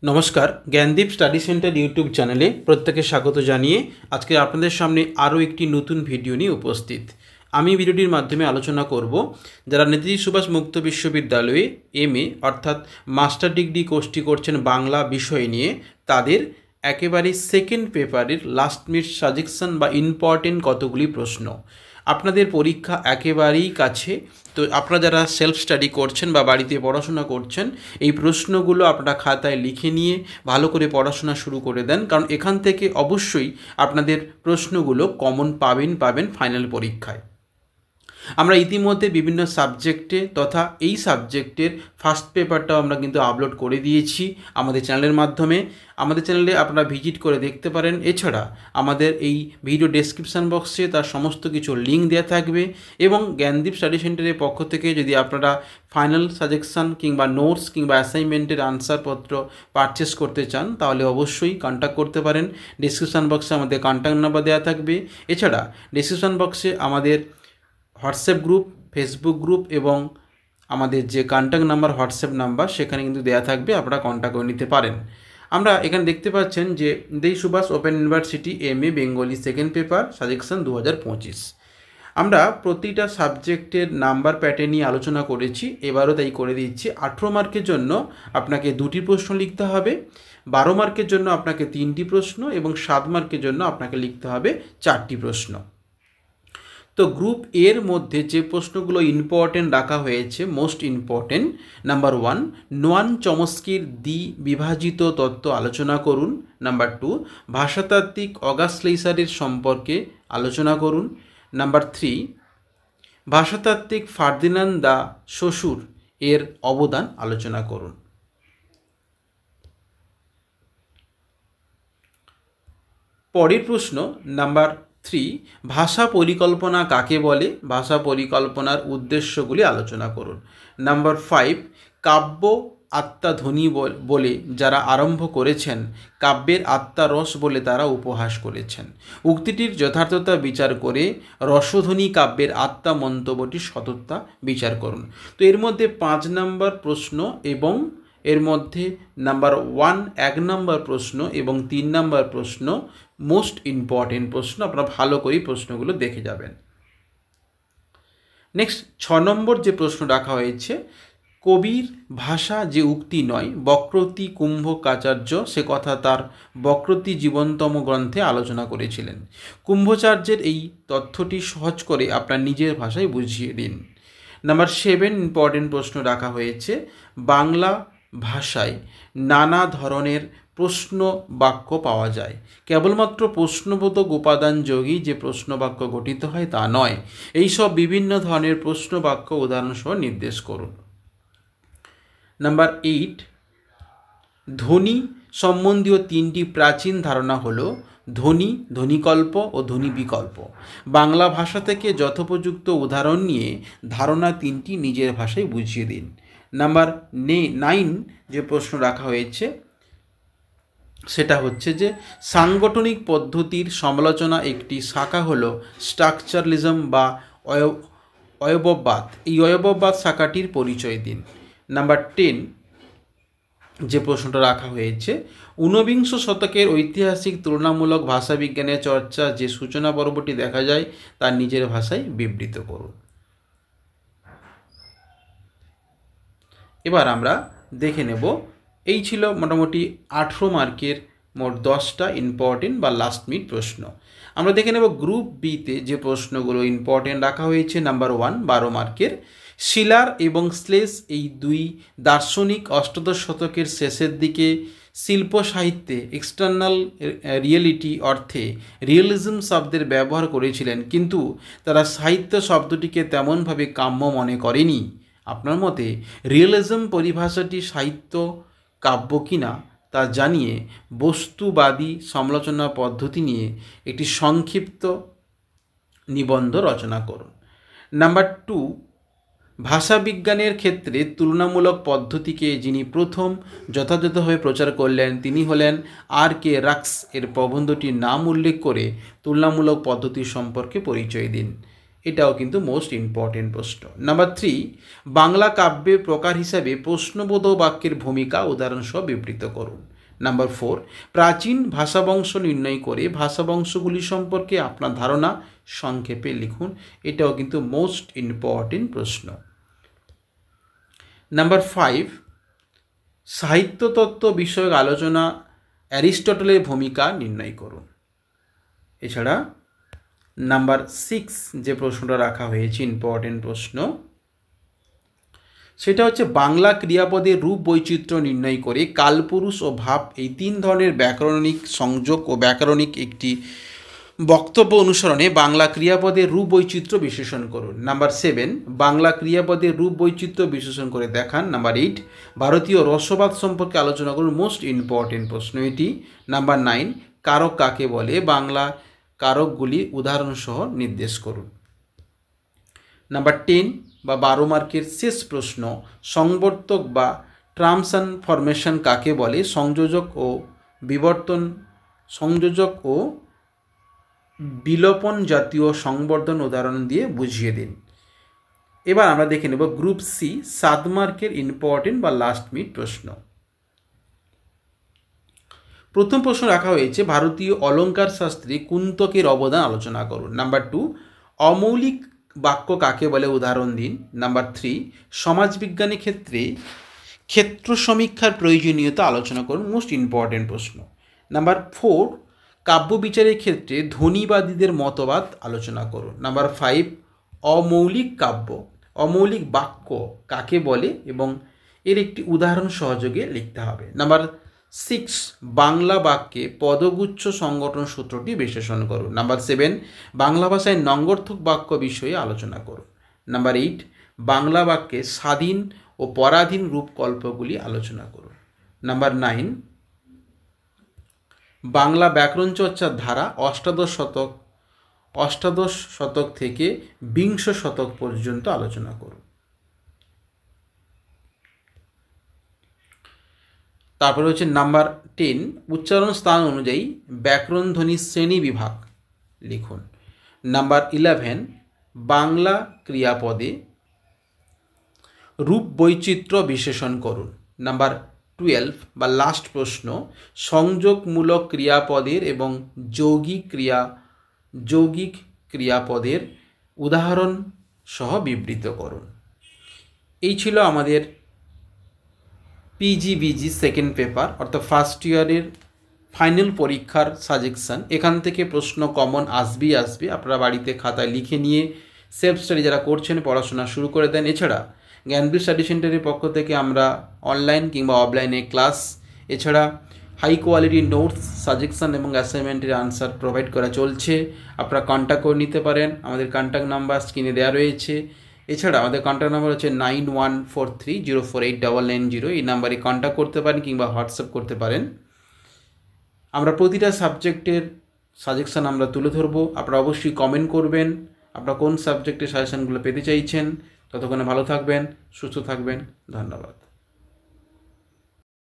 নমস্কার, Gyandeep study centre YouTube চ্যানেলে প্রত্যেকে স্বাগত জানিয়ে আজকে আপনাদের সামনে আরও একটি নতুন ভিডিও নিয়ে উপস্থিত। আমি ভিডিওটির মাধ্যমে আলোচনা করব যারা নেতাজি সুভাষ মুক্ত বিশ্ববিদ্যালয়ে এমএ অর্থাৎ মাস্টার ডিগ্রি কোর্সটি করছেন বাংলা বিষয় নিয়ে, তাদের একেবারে সেকেন্ড পেপারের লাস্ট মিনিট সাজেশন বা ইম্পর্টেন্ট কতগুলি প্রশ্ন। আপনাদের পরীক্ষা একেবারেই কাছে, তো আপনারা যারা সেলফ স্টাডি করছেন বা বাড়িতে পড়াশোনা করছেন, এই প্রশ্নগুলো আপনারা খাতায় লিখে নিয়ে ভালো করে পড়াশোনা শুরু করে দেন, কারণ এখান থেকে অবশ্যই আপনাদের প্রশ্নগুলো কমন পাবেন ফাইনাল পরীক্ষায়। আমরা ইতিমধ্যে বিভিন্ন সাবজেক্টে তথা এই সাবজেক্টের ফার্স্ট পেপারটাও আমরা কিন্তু আপলোড করে দিয়েছি আমাদের চ্যানেলের মাধ্যমে। আমাদের চ্যানেলে আপনারা ভিজিট করে দেখতে পারেন। এছাড়া আমাদের এই ভিডিও ডেসক্রিপশান বক্সে তার সমস্ত কিছু লিঙ্ক দেওয়া থাকবে, এবং জ্ঞানদীপ স্টাডি সেন্টারের পক্ষ থেকে যদি আপনারা ফাইনাল সাজেশান কিংবা নোটস কিংবা অ্যাসাইনমেন্টের আনসারপত্র পারচেস করতে চান, তাহলে অবশ্যই কন্ট্যাক্ট করতে পারেন। ডেসক্রিপশান বক্সে আমাদের কন্ট্যাক্ট নাম্বার দেওয়া থাকবে। এছাড়া ডেসক্রিপশান বক্সে আমাদের হোয়াটসঅ্যাপ গ্রুপ, ফেসবুক গ্রুপ এবং আমাদের যে কন্ট্যাক্ট নাম্বার হোয়াটসঅ্যাপ নাম্বার সেখানে কিন্তু দেওয়া থাকবে, আপনারা কন্ট্যাক্ট করে নিতে পারেন। আমরা এখানে দেখতে পাচ্ছেন যে Netaji Subhas open university MA Bengali second paper suggestion 2025। আমরা প্রতিটা সাবজেক্টের নাম্বার প্যাটার্ন নিয়ে আলোচনা করেছি, এবারও তাই করে দিচ্ছি। 18 মার্কের জন্য আপনাকে 2টি প্রশ্ন লিখতে হবে, 12 মার্কের জন্য আপনাকে 3টি প্রশ্ন এবং 7 মার্কের জন্য আপনাকে লিখতে হবে 4টি প্রশ্ন। তো গ্রুপ এর মধ্যে যে প্রশ্নগুলো ইম্পর্টেন্ট রাখা হয়েছে, মোস্ট ইম্পর্টেন্ট, নাম্বার 1, নোয়ান চমস্কির দ্বিবিভাজিত তত্ত্ব আলোচনা করুন। নাম্বার 2, ভাষাতাত্ত্বিক অগাস্ট লেইসারের সম্পর্কে আলোচনা করুন। নাম্বার 3, ভাষাতাত্ত্বিক ফার্দিনান্দ দা শ্বশুর এর অবদান আলোচনা করুন। পরের প্রশ্ন নাম্বার 3, ভাষা পরিকল্পনা কাকে বলে? ভাষা পরিকল্পনার উদ্দেশ্যগুলি আলোচনা করুন। নাম্বার 5, কাব্য আত্মাধ্বনি বলে যারা আরম্ভ করেছেন, কাব্যের আত্মারস বলে তারা উপহাস করেছেন। উক্তিটির যথার্থতা বিচার করে রসধ্বনি কাব্যের আত্মা মন্তব্যটির সততা বিচার করুন। তো এর মধ্যে 5 নম্বর প্রশ্ন এবং এর মধ্যে নাম্বার 1 1 নম্বর প্রশ্ন এবং 3 নম্বর প্রশ্ন মোস্ট ইম্পর্টেন্ট প্রশ্ন, আপনারা ভালো করে প্রশ্নগুলো দেখে যাবেন। নেক্সট 6 নম্বর যে প্রশ্ন রাখা হয়েছে, কবির ভাষা যে উক্তি নয়, বক্রোক্তি কুম্ভকাচার্য সে কথা তার বক্রোক্তি জীবনতম গ্রন্থে আলোচনা করেছিলেন। কুম্ভচার্যের এই তথ্যটি সহজ করে আপনার নিজের ভাষায় বুঝিয়ে দিন। নাম্বার 7 ইম্পর্টেন্ট প্রশ্ন রাখা হয়েছে, বাংলা ভাষায় নানা ধরনের প্রশ্ন বাক্য পাওয়া যায়, কেবলমাত্র প্রশ্নবোধক উপাদান যোগেই যে প্রশ্ন বাক্য গঠিত হয় তা নয়। এইসব বিভিন্ন ধরনের প্রশ্ন বাক্য উদাহরণসহ নির্দেশ করুন। নাম্বার 8, ধ্বনি সম্বন্ধীয় 3টি প্রাচীন ধারণা হলো ধ্বনি, ধ্বনিকল্প ও ধ্বনি বিকল্প। বাংলা ভাষা থেকে যথোপযুক্ত উদাহরণ নিয়ে ধারণা 3টি নিজের ভাষায় বুঝিয়ে দিন। নাম্বার 9 যে প্রশ্ন রাখা হয়েছে সেটা হচ্ছে যে সাংগঠনিক পদ্ধতির সমালোচনা একটি শাখা হলো স্ট্রাকচারালিজম বা অয়ববাদ। এই অয়ববাদ শাখাটির পরিচয় দিন। নাম্বার 10 যে প্রশ্নটা রাখা হয়েছে, ঊনবিংশ শতকের ঐতিহাসিক তুলনামূলক ভাষাবিজ্ঞানের চর্চা যে সূচনা পর্বটি দেখা যায় তার নিজের ভাষায় বিবৃত করুন। এবার আমরা দেখে নেব, এই ছিল মোটামুটি 18 মার্কের মোট 10টা ইম্পর্টেন্ট বা লাস্ট মিনিট প্রশ্ন। আমরা দেখে নেব গ্রুপ বিতে যে প্রশ্নগুলো ইম্পর্টেন্ট রাখা হয়েছে। নাম্বার 1 12 মার্কের, শিলার এবং শ্লেষ এই দুই দার্শনিক অষ্টাদশ শতকের শেষের দিকে শিল্প সাহিত্যে এক্সটার্নাল রিয়েলিটি অর্থে রিয়েলিজম শব্দের ব্যবহার করেছিলেন, কিন্তু তারা সাহিত্য শব্দটিকে তেমনভাবে কাম্য মনে করেনি। আপনার মতে রিয়েলিজম পরিভাষাটি সাহিত্য কাব্য কিনা তা জানিয়ে বস্তুবাদী সমালোচনা পদ্ধতি নিয়ে একটি সংক্ষিপ্ত নিবন্ধ রচনা করুন। নাম্বার 2, ভাষাবিজ্ঞানের ক্ষেত্রে তুলনামূলক পদ্ধতিকে যিনি প্রথম যথাযথভাবে প্রচার করলেন তিনি হলেন R.K. রাক্স। এর প্রবন্ধটির নাম উল্লেখ করে তুলনামূলক পদ্ধতি সম্পর্কে পরিচয় দিন। এটাও কিন্তু মোস্ট ইম্পর্টেন্ট প্রশ্ন। নাম্বার 3, বাংলা কাব্যে প্রকার হিসাবে প্রশ্নবোধক বাক্যের ভূমিকা উদাহরণসহ বিবৃত করুন। নাম্বার 4, প্রাচীন ভাষাবংশ নির্ণয় করে ভাষাবংশগুলি সম্পর্কে আপনার ধারণা সংক্ষেপে লিখুন। এটাও কিন্তু মোস্ট ইম্পর্টেন্ট প্রশ্ন। নাম্বার 5, সাহিত্যতত্ত্ব বিষয়ক আলোচনা অ্যারিস্টটলের ভূমিকা নির্ণয় করুন। এছাড়া নাম্বার 6 যে প্রশ্নটা রাখা হয়েছে ইম্পর্টেন্ট প্রশ্ন, সেটা হচ্ছে বাংলা ক্রিয়াপদের রূপ বৈচিত্র্য নির্ণয় করে কালপুরুষ ও ভাব এই 3 ধরনের ব্যাকরণিক সংযোগ ও ব্যাকরণিক একটি বক্তব্য অনুসরণে বাংলা ক্রিয়াপদের রূপ বৈচিত্র্য বিশ্লেষণ করুন। নাম্বার 7, বাংলা ক্রিয়াপদের রূপ বৈচিত্র্য বিশ্লেষণ করে দেখান। নাম্বার 8, ভারতীয় রসবাদ সম্পর্কে আলোচনা করুন। মোস্ট ইম্পর্টেন্ট প্রশ্ন এটি। নাম্বার 9, কারক কাকে বলে, বাংলা কারকগুলি উদাহরণসহ নির্দেশ করুন। নাম্বার 10 বা 12 মার্কের শেষ প্রশ্ন, সংবর্তক বা ট্রান্সফরমেশন কাকে বলে, সংযোজক ও বিলোপন জাতীয় সংবর্ধন উদাহরণ দিয়ে বুঝিয়ে দিন। এবার আমরা দেখে নেব গ্রুপ সি 7 মার্কের ইম্পর্টেন্ট বা লাস্ট মিনিট প্রশ্ন। প্রথম প্রশ্ন রাখা হয়েছে ভারতীয় অলঙ্কার শাস্ত্রে কুন্তকের অবদান আলোচনা করুন। নাম্বার 2, অমৌলিক বাক্য কাকে বলে উদাহরণ দিন। নাম্বার 3, সমাজবিজ্ঞানী ক্ষেত্র সমীক্ষার প্রয়োজনীয়তা আলোচনা করুন। মোস্ট ইম্পর্টেন্ট প্রশ্ন। নাম্বার 4, কাব্য বিচারের ক্ষেত্রে ধ্বনিবাদীদের মতবাদ আলোচনা করুন। নাম্বার 5, অমৌলিক বাক্য কাকে বলে এবং এর একটি উদাহরণ সহযোগে লিখতে হবে। নাম্বার 6, বাংলা বাক্যে পদগুচ্ছ সংগঠন সূত্রটি বিশ্লেষণ করুন। নাম্বার 7, বাংলা ভাষায় নঙ্গর্থক বাক্য বিষয়ে আলোচনা করুন। নাম্বার 8, বাংলা বাক্যে স্বাধীন ও পরাধীন রূপকল্পগুলি আলোচনা করুন। নাম্বার 9, বাংলা ব্যাকরণ চর্চার ধারা অষ্টাদশ শতক থেকে 20 শতক পর্যন্ত আলোচনা করুন। তারপরে হচ্ছে নাম্বার 10, উচ্চারণ স্থান অনুযায়ী ব্যাকরণ ধ্বনি শ্রেণী বিভাগ লিখুন। নাম্বার 11, বাংলা ক্রিয়াপদে রূপ বৈচিত্র্য বিশ্লেষণ করুন। নাম্বার 12 বা লাস্ট প্রশ্ন, সংযোগমূলক ক্রিয়াপদের এবং যৌগিক ক্রিয়াপদের উদাহরণ সহ বিবৃত করুন। এই ছিল আমাদের পিজিবিজি সেকেন্ড পেপার অর্থাৎ ফার্স্ট ইয়ারের ফাইনাল পরীক্ষার সাজেকশান। এখান থেকে প্রশ্ন কমন আসবে। আপনারা বাড়িতে খাতায় লিখে নিয়ে সেলফ স্টাডি যারা করছেন পড়াশোনা শুরু করে দেন। এছাড়া জ্ঞানপীঠ স্টাডি সেন্টারের পক্ষ থেকে আমরা অনলাইন কিংবা অফলাইনে ক্লাস, এছাড়া হাই কোয়ালিটি নোটস, সাজেকশান এবং অ্যাসাইনমেন্টের আনসার প্রোভাইড করা চলছে। আপনারা কন্ট্যাক্ট করে নিতে পারেন। আমাদের কন্ট্যাক্ট নাম্বার স্ক্রিনে দেওয়া রয়েছে। এছাড়া আমাদের কন্ট্যাক্ট নাম্বার হচ্ছে 9143048990। এই নাম্বারে কন্ট্যাক্ট করতে পারেন কিংবা হোয়াটসঅ্যাপ করতে পারেন। আমরা প্রতিটা সাবজেক্টের সাজেকশান আমরা তুলে ধরবো। আপনারা অবশ্যই কমেন্ট করবেন আপনারা কোন সাবজেক্টের সাজেশানগুলো পেতে চাইছেন। ততক্ষণে ভালো থাকবেন, সুস্থ থাকবেন। ধন্যবাদ।